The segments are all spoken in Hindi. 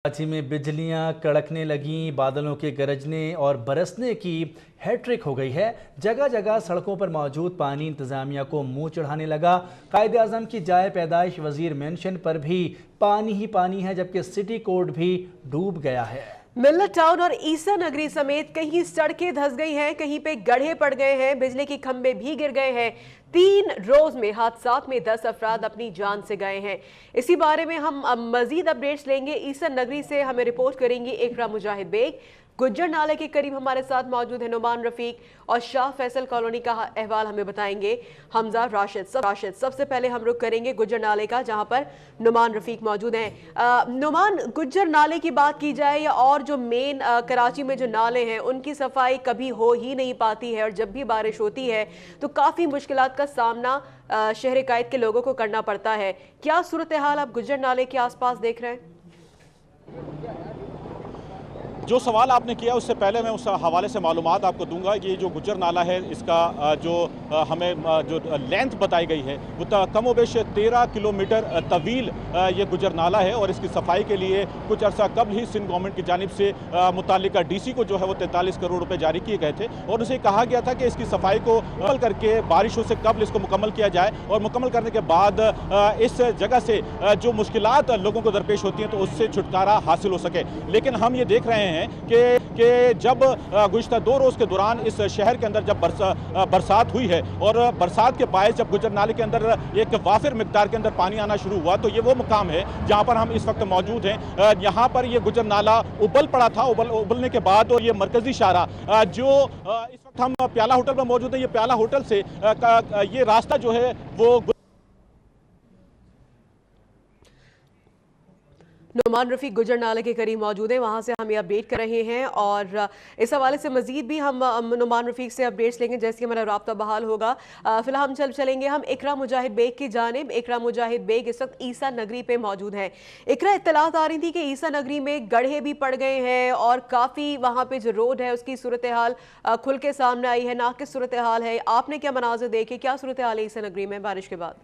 कराची में बिजलियां कड़कने लगीं, बादलों के गरजने और बरसने की हैट्रिक हो गई है। जगह जगह सड़कों पर मौजूद पानी इंतजामिया को मुंह चढ़ाने लगा। कायदे आजम की जाए पैदाइश वजीर मेंशन पर भी पानी ही पानी है, जबकि सिटी कोर्ट भी डूब गया है। मिल्लत टाउन और ईसा नगरी समेत कहीं सड़कें धंस गई हैं, कहीं पे गड्ढे पड़ गए हैं, बिजली के खंभे भी गिर गए हैं। 3 रोज में हादसात में 10 अफराद अपनी जान से गए हैं। इसी बारे में हम मजीद अपडेट्स लेंगे। ईसा नगरी से हमें रिपोर्ट करेंगी इकरा मुजाहिद बेग। गुज्जर नाले के करीब हमारे साथ मौजूद है नुमान रफीक और शाह फैसल कॉलोनी का अहवाल हमें बताएंगे हमजा राशिद। सबसे पहले हम रुख करेंगे गुज्जर नाले का, जहां पर नुमान रफीक मौजूद हैं। नुमान, गुज्जर नाले की बात की जाए या और जो मेन कराची में जो नाले हैं उनकी सफाई कभी हो ही नहीं पाती है, और जब भी बारिश होती है तो काफ़ी मुश्किलात का सामना शहर कायद के लोगों को करना पड़ता है। क्या सूरत हाल आप गुज्जर नाले के आसपास देख रहे हैं? जो सवाल आपने किया उससे पहले मैं उस हवाले से मालूमात आपको दूंगा कि ये जो गुज्जर नाला है इसका जो हमें जो लेंथ बताई गई है वो कमोबेश 13 किलोमीटर तवील ये गुज्जर नाला है, और इसकी सफाई के लिए कुछ अर्सा कबल ही सिंध गवर्नमेंट की जानिब से मुतालिका डीसी को जो है वो 43 करोड़ रुपए जारी किए गए थे, और उसे कहा गया था कि इसकी सफाई को मुकम्मल करके बारिशों से कबल इसको मुकम्मल किया जाए, और मुकम्मल करने के बाद इस जगह से जो मुश्किलात लोगों को दरपेश होती हैं तो उससे छुटकारा हासिल हो सके। लेकिन हम ये देख रहे हैं कि जब गुज़िश्ता 2 रोज़ के दौरान इस शहर के अंदर जब बरसात हुई है और बरसात के बायस जब गुज्जर नाले के अंदर एक वाफिर मिकदार के अंदर पानी आना शुरू हुआ, तो ये वो मुकाम है जहाँ पर हम इस वक्त मौजूद हैं। यहाँ पर ये गुज्जर नाला उबल पड़ा था। उबलने के बाद और ये मरकजी शाहरा जो इस वक्त हम प्याला होटल पर मौजूद हैं, ये प्याला होटल से ये रास्ता जो है वो नुमान रफीक गुज्जर नाले के करीब मौजूद हैं, वहां से हम ये अपडेट कर रहे हैं, और इस हवाले से मजीद भी हम नुमान रफीक से अपडेट्स लेंगे जैसे कि हमारा राब्ता बहाल होगा। फिलहाल हम चलेंगे हम इकरा मुजाहिद बेग की जानिब। इकरा मुजाहिद बेग इस वक्त ईसा नगरी पे मौजूद हैं। इकरा, इत्तलात आ रही थी कि ईसा नगरी में गड्ढे भी पड़ गए हैं और काफ़ी वहाँ पे जो रोड है उसकी सूरत हाल खुल के सामने आई है, नाकिस सूरत हाल है। आपने क्या मनाजिर देखे, क्या सूरत हाल है ईसा नगरी में बारिश के बाद?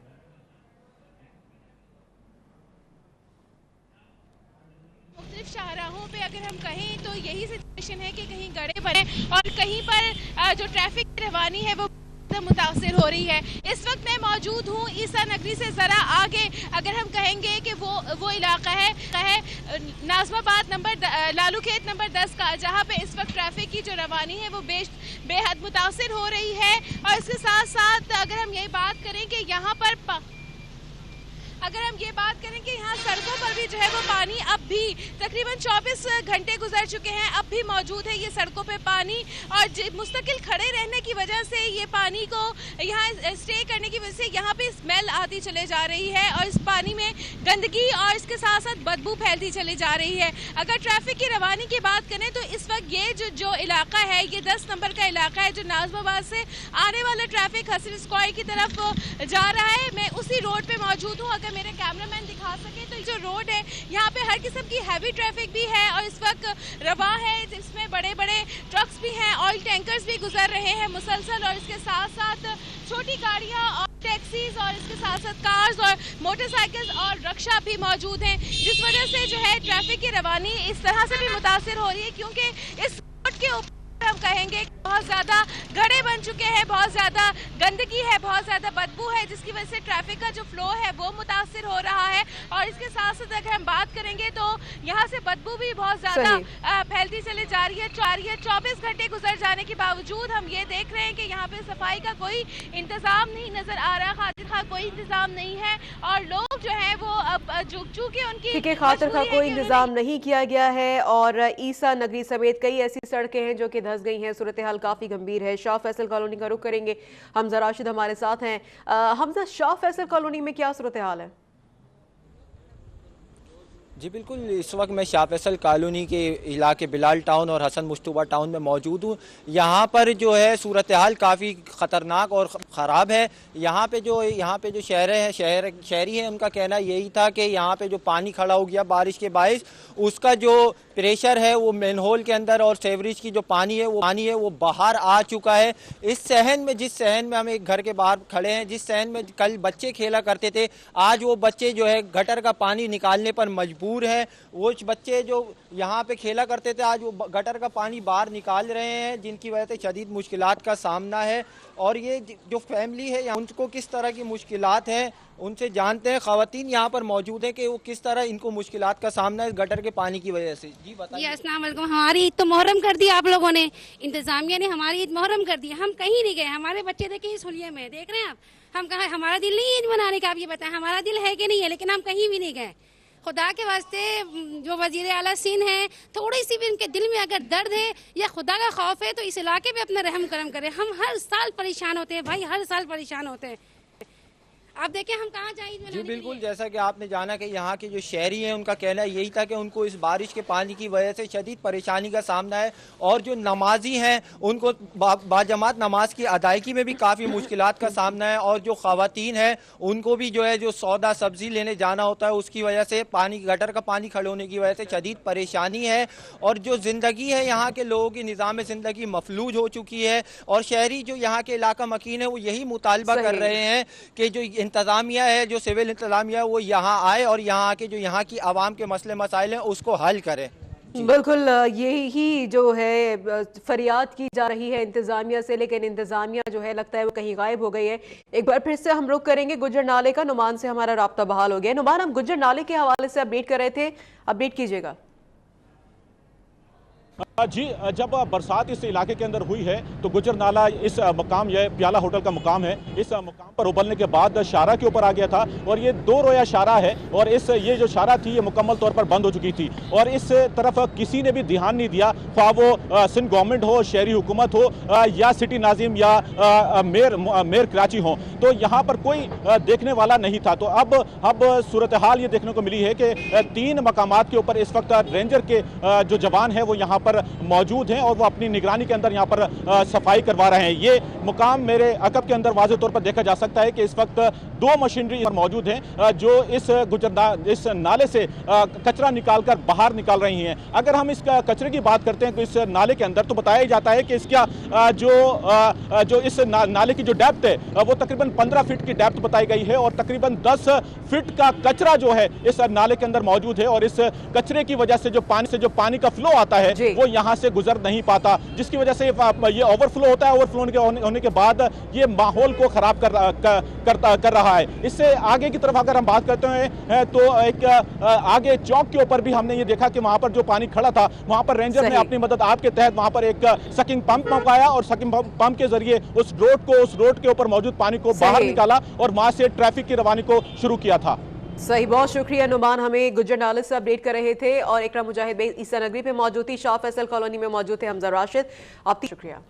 शाहराहों पे अगर हम कहें तो यही सिचुएशन है कि कहीं गड्ढे पड़े और कहीं पर जो ट्रैफिक रवानी है वो मुतासिर हो रही है। इस वक्त मैं मौजूद हूँ ईसा नगरी से ज़रा आगे, अगर हम कहेंगे कि वो इलाका है नाज़माबाद नंबर लालू खेत नंबर 10 का, जहाँ पे इस वक्त ट्रैफिक की जो रवानी है वो बेहद मुतासिर हो रही है। और इसके साथ साथ अगर हम ये बात करें कि यहाँ यहाँ सड़कों पर भी जो है वो पानी अब भी तकरीबन 24 घंटे गुजर चुके हैं, अब भी मौजूद है ये सड़कों पे पानी, और मुस्तकिल खड़े रहने की वजह से ये पानी को यहाँ स्टे करने की वजह से यहाँ पे स्मेल आती चले जा रही है, और इस पानी में गंदगी और इसके साथ साथ बदबू फैलती चली जा रही है। अगर ट्रैफिक की रवानी की बात करें तो इस वक्त ये जो इलाका है ये 10 नंबर का इलाका है, जो नाज़माबाद से आने वाला ट्रैफिक हसन स्क्वायर की तरफ जा रहा है। मैं उसी रोड पे मौजूद हूँ। अगर मेरे कैमरामैन दिखा सके तो जो रोड है यहाँ पे हर किस्म की हैवी ट्रैफिक भी है, और इस वक्त रवा है जिसमें बड़े बड़े ट्रक्स भी हैं, ऑयल टैंकर्स भी गुजर रहे हैं मुसलसल, और इसके साथ साथ छोटी गाड़ियाँ और टैक्सीज, और इसके साथ साथ कार्स और मोटरसाइकिल्स और रिक्शा भी मौजूद हैं, जिस वजह से जो है ट्रैफिक की रवानी इस तरह से भी मुतासिर हो रही है, क्योंकि इस रोड के ऊपर हम कहेंगे बहुत ज्यादा गड्ढे बन चुके हैं, बहुत ज्यादा गंदगी है, बहुत ज्यादा बदबू है, जिसकी वजह से ट्रैफिक का जो फ्लो है वो मुतासिर हो रहा है। और इसके साथ साथ अगर हम बात करेंगे तो यहाँ से बदबू भी बहुत ज्यादा फैलती चली जा रही है। 24 घंटे गुजर जाने के बावजूद हम ये देख रहे हैं कि यहाँ पे सफाई का कोई इंतजाम नहीं नजर आ रहा, खातिर खा कोई इंतजाम नहीं है, और लोग जो है वो अब चूंकि उनकी खातिर खा कोई इंतजाम नहीं किया गया है, और ईसा नगरी समेत कई ऐसी सड़कें हैं जो कि धंस गई हैं। सूरत हाल काफ़ी गंभीर है। शाह फैसल कॉलोनी का रुख करेंगे, हमजा राशिद हमारे साथ हैं। हमजा, शाह फैसल कॉलोनी में क्या सूरत हाल है? जी बिल्कुल, इस वक्त मैं शाह फैसल कॉलोनी के इलाके बिलाल टाउन और हसन मुश्तबा टाउन में मौजूद हूँ। यहाँ पर जो है सूरत हाल काफ़ी ख़तरनाक और ख़राब है। यहाँ पे जो शहरी हैं उनका कहना यही था कि यहाँ पे जो पानी खड़ा हो गया बारिश के बायस, उसका जो प्रेशर है वो मैनहोल के अंदर और सेवरेज की जो पानी है वो बाहर आ चुका है। इस सहन में, जिस सहन में हम एक घर के बाहर खड़े हैं, जिस सहन में कल बच्चे खेला करते थे, आज वो बच्चे जो है गटर का पानी निकालने पर मजबूर मजबूर हैं। वो बच्चे जो यहाँ पे खेला करते थे आज वो गटर का पानी बाहर निकाल रहे हैं, जिनकी वजह से शदीद मुश्किलात का सामना है। और ये जो फैमिली है उनको किस तरह की मुश्किलात हैं उनसे जानते हैं। ख़वातीन यहाँ पर मौजूद हैं कि वो किस तरह इनको मुश्किलात का सामना है गटर के पानी की वजह से। जी बताइए। अस्सलाम वालेकुम। हमारी ईद तो मुहर्रम कर दी आप लोगों ने, इंतजामिया ने हमारी ईद मुहर्रम कर दी। हम कहीं नहीं गए, हमारे बच्चे देखे इस हुलिये में, देख रहे हैं आप। हम कहा हमारा दिल नहीं है ईद मनाने का, आप ये बताएं हमारा दिल है कि नहीं है, लेकिन हम कहीं भी नहीं गए। खुदा के वास्ते जो वजीर आला सिंध हैं, थोड़ी सी भी उनके दिल में अगर दर्द है या खुदा का खौफ है तो इस इलाके पे अपना रहम करम करें। हम हर साल परेशान होते हैं भाई, हर साल परेशान होते हैं। आप देखें हम कहाँ जाएं। जी बिल्कुल, जैसा कि आपने जाना कि यहाँ के जो शहरी हैं उनका कहना यही था कि उनको इस बारिश के पानी की वजह से शदीद परेशानी का सामना है। और जो नमाजी हैं उनको बाजमात नमाज की अदायगी में भी काफ़ी मुश्किलात का सामना है। और जो ख़वातीन हैं उनको भी जो है जो सौदा सब्ज़ी लेने जाना होता है उसकी वजह से पानी गटर का पानी खड़े होने की वजह से शदीद परेशानी है। और जो ज़िंदगी है यहाँ के लोगों की निज़ाम ज़िंदगी मफलूज हो चुकी है। और शहरी जो यहाँ के इलाका मकीन है वो यही मुतालबा कर रहे हैं कि जो इंतज़ामिया है, जो सिविल इंतज़ामिया है वो यहाँ आए और यहाँ आके जो यहाँ की आवाम के मसले मसाइल हैं उसको हल करें। बिल्कुल यही जो है फरियाद की जा रही है इंतज़ामिया से, लेकिन इंतज़ामिया जो है लगता है वो कहीं गायब हो गई है। एक बार फिर से हम रुख करेंगे गुज्जर नाले का। नुमान से हमारा राब्ता बहाल हो गया। नुमान, हम गुज्जर नाले के हवाले से अपडेट कर रहे थे, अपडेट कीजिएगा। जी, जब बरसात इस इलाके के अंदर हुई है तो गुजर नाला इस मकाम, यह प्याला होटल का मकाम है, इस मकाम पर उबलने के बाद शारा के ऊपर आ गया था। और ये 2 रोया शारा है और ये जो शारा थी ये मुकम्मल तौर पर बंद हो चुकी थी। और इस तरफ किसी ने भी ध्यान नहीं दिया, ख्वाह वो सिंध गवर्नमेंट हो, शहरी हुकूमत हो या सिटी नाजिम या मेयर कराची हो, तो यहाँ पर कोई देखने वाला नहीं था। तो अब सूरत हाल ये देखने को मिली है कि 3 मकामात के ऊपर इस वक्त रेंजर के जो जवान हैं वो यहाँ पर मौजूद हैं और वो अपनी निगरानी के अंदर यहाँ पर सफाई करवा रहे हैं। ये मुकाम मेरे अकब के अंदर वाज़ेह तौर पर देखा जा सकता है कि इस वक्त 2 मशीनरी पर मौजूद हैं जो इस नाले से कचरा निकालकर बाहर निकाल रही हैं। अगर हम इस कचरे की बात करते हैं तो इस नाले के अंदर तो बताया जाता है कि इसका जो इस नाले की जो डेप्थ है वो तकरीबन 15 फीट की डेप्थ बताई गई है और तकरीबन 10 फीट का कचरा जो है इस नाले के अंदर मौजूद है। और इस कचरे की वजह से जो पानी का फ्लो आता है वो यहाँ से गुजर नहीं पाता, जिसकी वजह से ये ओवरफ्लो होता है। ओवरफ्लो होने के बाद ये माहौल को खराब कर रहा है। इससे आगे की तरफ अगर हम बात करते हैं तो एक आगे चौक के ऊपर भी हमने ये देखा कि वहां पर जो पानी खड़ा था वहां पर रेंजर ने अपनी मदद आपके तहत वहां पर एक सकिंग पंप मंगाया और सकिंग पंप के जरिए उस रोड के ऊपर मौजूद पानी को बाहर निकाला और वहां से ट्रैफिक की रवानी को शुरू किया था। सही, बहुत शुक्रिया नुमान, हमें गुज्जर नाले से अपडेट कर रहे थे। और इकराम मुजाहिद ईसा नगरी पे मौजूद थी, शाह फैसल कॉलोनी में मौजूद थे हमजा राशिद, आपकी शुक्रिया।